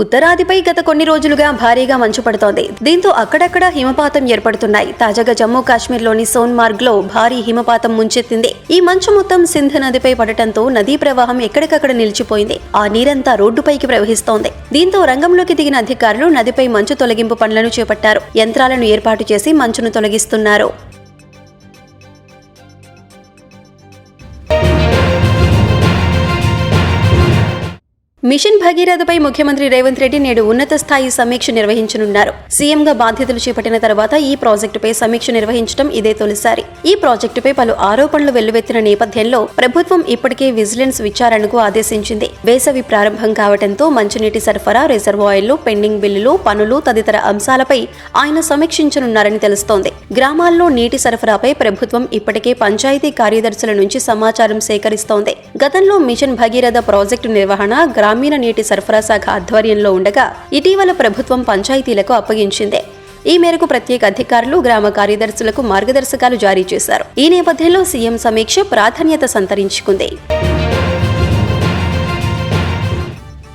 ఉత్తరాదిపై గత కొన్ని రోజులుగా భారీగా మంచు పడుతోంది. దీంతో అక్కడక్కడ హిమపాతం ఏర్పడుతున్నాయి. తాజాగా జమ్మూ కాశ్మీర్లోని సోన్మార్గ్ లో భారీ హిమపాతం ముంచెత్తింది. ఈ మంచు మొత్తం సింధ్ నదిపై పడటంతో నదీ ప్రవాహం ఎక్కడికక్కడ నిలిచిపోయింది. ఆ నీరంతా రోడ్డుపైకి ప్రవహిస్తోంది. దీంతో రంగంలోకి దిగిన అధికారులు నదిపై మంచు తొలగింపు పనులను చేపట్టారు. యంత్రాలను ఏర్పాటు చేసి మంచును తొలగిస్తున్నారు. మిషన్ భగీరథపై ముఖ్యమంత్రి రేవంత్ రెడ్డి నేడు ఉన్నత స్థాయి సమీక్ష నిర్వహించనున్నారు. సీఎంగా బాధ్యతలు చేపట్టిన తర్వాత ఈ ప్రాజెక్టుపై సమీక్ష నిర్వహించడం ఇదే తొలిసారి. ఈ ప్రాజెక్టుపై పలు ఆరోపణలు వెల్లువెత్తిన నేపథ్యంలో ప్రభుత్వం ఇప్పటికే విజిలెన్స్ విచారణకు ఆదేశించింది. వేసవి ప్రారంభం కావడంతో మంచినీటి సరఫరా, రిజర్వాయర్లు, పెండింగ్ బిల్లులు, పనులు తదితర అంశాలపై ఆయన సమీక్షించనున్నారని తెలుస్తోంది. గ్రామాల్లో నీటి సరఫరాపై ప్రభుత్వం ఇప్పటికే పంచాయతీ కార్యదర్శుల నుంచి సమాచారం సేకరిస్తోంది. గతంలో మిషన్ భగీరథ ప్రాజెక్టు నిర్వహణ గ్రామీణ నీటి సరఫరా శాఖ ఆధ్వర్యంలో ఉండగా ఇటీవల ప్రభుత్వం పంచాయతీలకు అప్పగించింది. ఈ మేరకు ప్రత్యేక అధికారులు గ్రామ కార్యదర్శులకు మార్గదర్శకాలు జారీ చేశారు. ఈ నేపథ్యంలో సీఎం సమీక్ష ప్రాధాన్యత సంతరించుకుంది.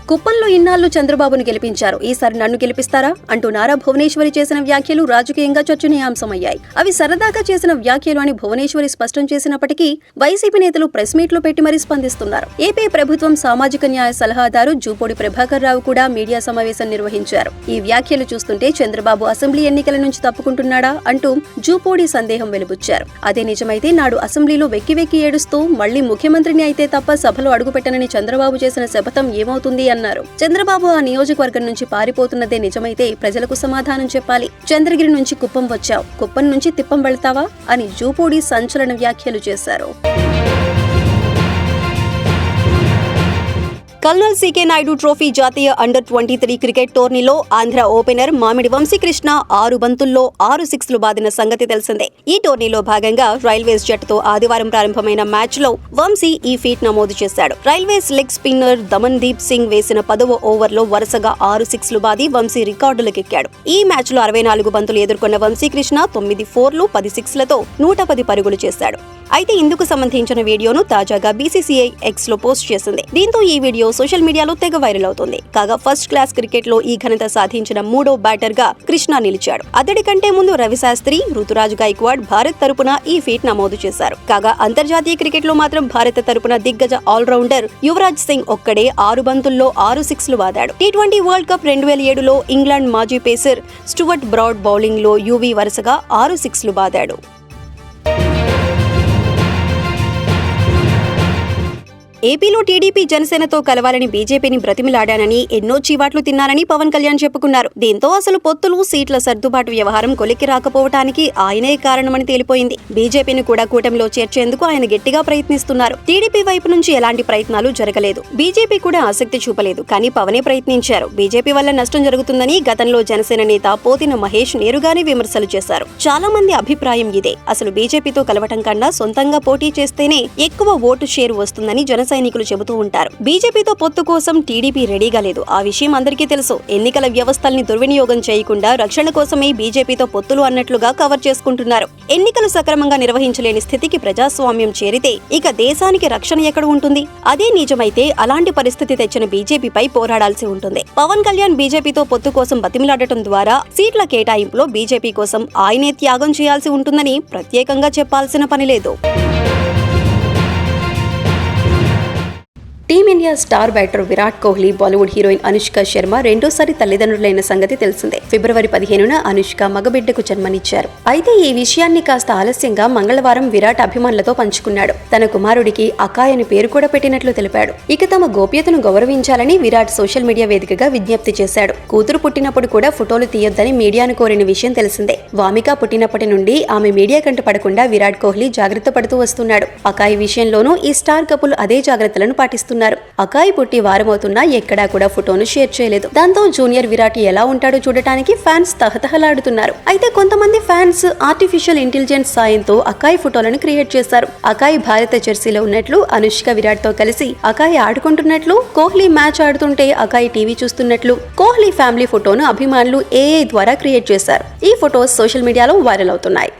కుప్పంలో ఇన్నాళ్లు చంద్రబాబును గెలిపించారు, ఈసారి నన్ను గెలిపిస్తారా అంటూ నారా భువనేశ్వరి చేసిన వ్యాఖ్యలు రాజకీయంగా చర్చనీయాంశమయ్యాయి. అవి సరదాగా చేసిన వ్యాఖ్యలు అని భువనేశ్వరి స్పష్టం చేసినప్పటికీ వైసీపీ నేతలు ప్రెస్ మీట్లు పెట్టి మరీ స్పందిస్తున్నారు. ఏపీ ప్రభుత్వం సామాజిక న్యాయ సలహాదారు జూపూడి ప్రభాకర్ రావు కూడా మీడియా సమావేశం నిర్వహించారు. ఈ వ్యాఖ్యలు చూస్తుంటే చంద్రబాబు అసెంబ్లీ ఎన్నికల నుంచి తప్పుకుంటున్నాడా అంటూ జూపూడి సందేహం వెలుబుచ్చారు. అదే నిజమైతే నాడు అసెంబ్లీలో వెక్కి వెక్కి ఏడుస్తూ మళ్లీ ముఖ్యమంత్రిని అయితే తప్ప సభలో అడుగుపెట్టనని చంద్రబాబు చేసిన శపథం ఏమవుతుంది అన్నారు. చంద్రబాబు ఆ నియోజకవర్గం నుంచి పారిపోతున్నదే నిజమైతే ప్రజలకు సమాధానం చెప్పాలి. చంద్రగిరి నుంచి కుప్పం వచ్చావు, కుప్పం నుంచి తిప్పం వెళ్తావా అని జూపూడి సంచలన వ్యాఖ్యలు చేశారు. కల్నల్ సీకే నాయుడు ట్రోఫీ జాతీయ అండర్-23 క్రికెట్ టోర్నీలో ఆంధ్ర ఓపెనర్ మామిడి వంశీకృష్ణ 6 బంతుల్లో 6 సిక్స్లు బాదిన సంగతి తెలిసిందే. ఈ టోర్నీలో భాగంగా రైల్వేస్ జట్టుతో ఆదివారం ప్రారంభమైన మ్యాచ్ లో వంశీ ఈ ఫీట్ నమోదు చేశాడు. Railways leg spinner Thaman Deep Singh వేసిన 10వ ఓవర్లో వరుసగా 6 సిక్స్లు బాది వంశీ రికార్డులకెక్కాడు. ఈ మ్యాచ్ లో 64 బంతులు ఎదుర్కొన్న వంశీకృష్ణ 9 ఫోర్లు 10 సిక్స్లతో 110 పరుగులు చేశాడు. అయితే ఇందుకు సంబంధించిన వీడియోను తాజాగా బీసీసీఐ ఎక్స్ లో పోస్ట్ చేసింది. దీంతో ఈ వీడియో సోషల్ మీడియాలో తెగ వైరల్ అవుతుంది. కాగా ఫస్ట్ క్లాస్ క్రికెట్ లో ఈ ఘనత సాధించిన 3వ బ్యాటర్ గా కృష్ణ నిలిచాడు. అతడి కంటే ముందు రవిశాస్త్రి, రుతురాజ్ గైక్వాడ్ భారత్ తరపున ఈ ఫీట్ నమోదు చేశారు. కాగా అంతర్జాతీయ క్రికెట్ లో మాత్రం భారత తరపున దిగ్గజ ఆల్రౌండర్ యువరాజ్ సింగ్ ఒక్కడే 6 బంతుల్లో 6 సిక్స్లు బాదాడు. టీ20 వరల్డ్ కప్ 2007లో ఇంగ్లాండ్ మాజీ పేసర్ స్టూవర్ట్ బ్రాడ్ బౌలింగ్ లో యువీ వరుసగా 6 సిక్స్లు బాదాడు. ఏపీలో టీడీపీ జనసేనతో కలవాలని బీజేపీని బ్రతిమిలాడానని, ఎన్నో చీవాట్లు తిన్నారని పవన్ కళ్యాణ్ చెప్పుకున్నారు. దీంతో అసలు పొత్తులు, సీట్ల సర్దుబాటు వ్యవహారం కొలిక్కి రాకపోవటానికి ఆయనే కారణమని తేలిపోయింది. బీజేపీని కూడా కూటమిలో చేర్చేందుకు ఆయన గట్టిగా ప్రయత్నిస్తున్నారు. టీడీపీ వైపు నుంచి ఎలాంటి ప్రయత్నాలు జరగలేదు. బీజేపీ కూడా ఆసక్తి చూపలేదు. కానీ పవనే ప్రయత్నించారు. బీజేపీ వల్ల నష్టం జరుగుతుందని గతంలో జనసేన నేత పోతిన మహేష్ నేరుగానే విమర్శలు చేశారు. చాలా మంది అభిప్రాయం ఇదే. అసలు బీజేపీతో కలవటం కన్నా సొంతంగా పోటీ చేస్తేనే ఎక్కువ ఓటు షేరు వస్తుందని సైనికులు చెబుతూ ఉంటారు. బీజేపీతో పొత్తు కోసం టీడీపీ రెడీగా లేదు. ఆ విషయం అందరికీ తెలుసు. ఎన్నికల వ్యవస్థల్ని దుర్వినియోగం చేయకుండా రక్షణ కోసమే బీజేపీతో పొత్తులు అన్నట్లుగా కవర్ చేసుకుంటున్నారు. ఎన్నికలు సక్రమంగా నిర్వహించలేని స్థితికి ప్రజాస్వామ్యం చేరితే ఇక దేశానికి రక్షణ ఎక్కడ ఉంటుంది? అదే నిజమైతే అలాంటి పరిస్థితి తెచ్చిన బీజేపీపై పోరాడాల్సి ఉంటుంది. పవన్ కళ్యాణ్ బీజేపీతో పొత్తు కోసం బతిమిలాడటం ద్వారా సీట్ల కేటాయింపులో బీజేపీ కోసం ఆయనే త్యాగం చేయాల్సి ఉంటుందని ప్రత్యేకంగా చెప్పాల్సిన పని లేదు. Team India star batter Virat Kohli Bollywood heroine Anushka Sharma రెండోసారి తల్లిదండ్రులైన సంగతి తెలిసిందే. ఫిబ్రవరి 15న అనుష్క మగబిడ్డకు జన్మనిచ్చారు. అయితే ఈ విషయాన్ని కాస్త ఆలస్యంగా మంగళవారం విరాట్ అభిమానులతో పంచుకున్నాడు. తన కుమారుడికి అకాయ్ అని పేరు కూడా పెట్టినట్లు తెలిపాడు. ఇక తమ గోప్యతను గౌరవించాలని విరాట్ సోషల్ మీడియా వేదికగా విజ్ఞప్తి చేశాడు. కూతురు పుట్టినప్పుడు కూడా ఫోటోలు తీయొద్దని మీడియాను కోరిన విషయం తెలిసిందే. వామిక పుట్టినప్పటి నుండి ఆమె మీడియా కంట పడకుండా విరాట్ కోహ్లీ జాగ్రత్త పడుతూ వస్తున్నాడు. అకాయ్ విషయంలోనూ ఈ స్టార్ కపుల్ అదే జాగ్రత్తలను పాటిస్తున్నారు. అకాయ్ పుట్టి వారమవుతున్నా ఎక్కడా కూడా ఫోటోను షేర్ చేయలేదు. దాంతో జూనియర్ విరాట్ ఎలా ఉంటాడో చూడటానికి ఫ్యాన్స్ తహతహలాడుతున్నారు. అయితే కొంతమంది ఫ్యాన్స్ ఆర్టిఫిషియల్ ఇంటెలిజెన్స్ సాయంతో అకాయ్ ఫోటోలను క్రియేట్ చేశారు. అకాయ్ భారత జెర్సీలో ఉన్నట్లు, అనుష్క విరాట్ తో కలిసి అకాయ్ ఆడుకుంటున్నట్లు, కోహ్లీ మ్యాచ్ ఆడుతుంటే అకాయ్ టీవీ చూస్తున్నట్లు కోహ్లీ ఫ్యామిలీ ఫోటోను అభిమానులు ఏఐ ద్వారా క్రియేట్ చేశారు. ఈ ఫోటోస్ సోషల్ మీడియాలో వైరల్ అవుతున్నాయి.